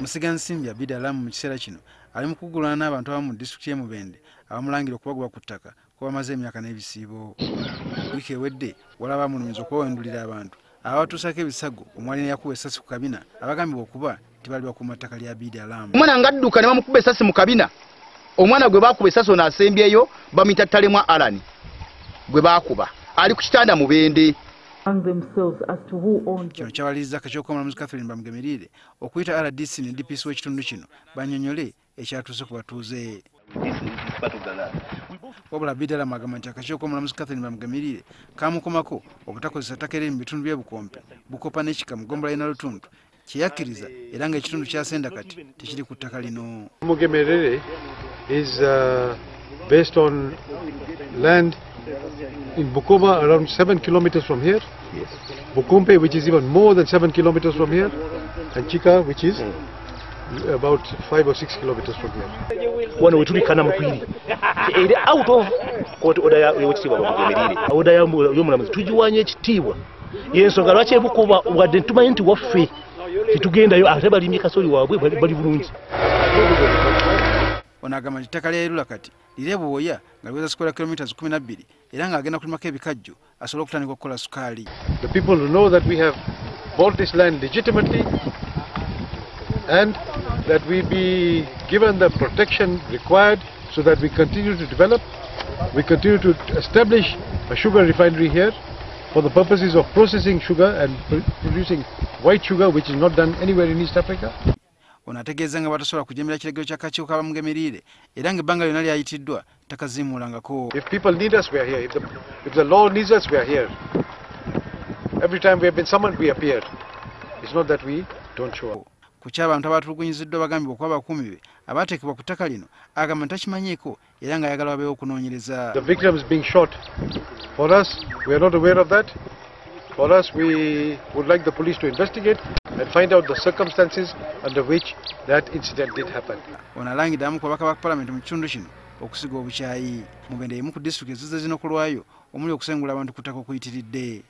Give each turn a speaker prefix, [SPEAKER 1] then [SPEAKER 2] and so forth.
[SPEAKER 1] Musiga Nsimbi Abidi Alamu mu kiseera kino ali mu kugulana n'abantu abamu mu disitulikiti y'e Mubende abamulangira okubagoba ku ttaka kuba bamaze emyaka n'ebisiibo. Wiiki ewedde walaba mulumizwa okwewendulira abantu abatuusako ebisago omwali yakuba essasi ku kabina abagambibwa okuba tibali bakuuma ttaka lya Abidi Alamu.
[SPEAKER 2] Omwana ng'adduka ne bamukuba essasi mu kabina, omwana gwe baakuba essasi ono asembyeyo bamuyita Ttalemu Alani gwe baakuba ali ku kitanda Mubende.
[SPEAKER 1] Kino kyawaliriza akakiiko omulamuzi Catherine Bamugemerire okuyita RDC ne DPC w'ekitundu kino bannyonnyole ekyatuuse ku batuuze. Wabula Abidi Alamu agamba nti akakiiko omulamuzi Catherine Bamugemerire kaamukomako obutakozesa ttaka eriri mu bitundu by'Ebukompe, Bukopa n'Ekika mu Ggombolola na Lutuntu kyeyakkiriza era ng'ekitundu kyasenda kati tekiri ku ttaka lino.
[SPEAKER 3] Bamugemerire is based on land in Bukoma around 7 kilometers from here. Yes. Bukompe, which is even more than 7 kilometers from here, and Chika, which is about 5 or 6 kilometers from here.
[SPEAKER 4] One way to be Kanamuki. Out of what Oda Bamugemerire. Oda Yumulam, Tujuan Tiwa. Yes, so Garache Bukova, what the 2 minutes were free to gain the Arabali Mikasoli, but wounds.
[SPEAKER 1] Onagamba ttaka lya Erula kati liri Buwoya nga liweza square kilometers 12 era ng'agenda kulimako ebikajjo asobola okutandika okukola sukaali.
[SPEAKER 3] The people who know that we have bought this land legitimately and that we be given the protection required so that we continue to develop, we continue to establish a sugar refinery here for the purposes of processing sugar and producing white sugar, which is not done anywhere in East Africa.
[SPEAKER 1] Onategeeza nga batasobola kujemera kiragiro kya kakiiko ka Bamugemerire era ng'ebbanga lyonna lyayitiddwa takazimuulangako.
[SPEAKER 3] If people need us, we are here. If the law needs us, we are here. Every time we have been summoned, we appear. It's not that we don't show up.
[SPEAKER 1] Ku ky'abantu abatulugunyiziddwa bagambibwa okuba abakuumi be abaateekebwa ku ttaka lino agamba ntakimanyiiko era ng'ayagala wabeewo okunoonyereza.
[SPEAKER 3] The victims being shot. For us, we are not aware of that. For us, we would like the police to investigate and find out the circumstances under which that incident did happen.
[SPEAKER 1] Ono alangidde abamu ku babaka ba Parliament mu kitundu kino okusiga obukyayi. Mubende y'emu ku disitulikiti ezizze zinokolwayo omuli okusengula abantu ku ttaka okuyitiridde.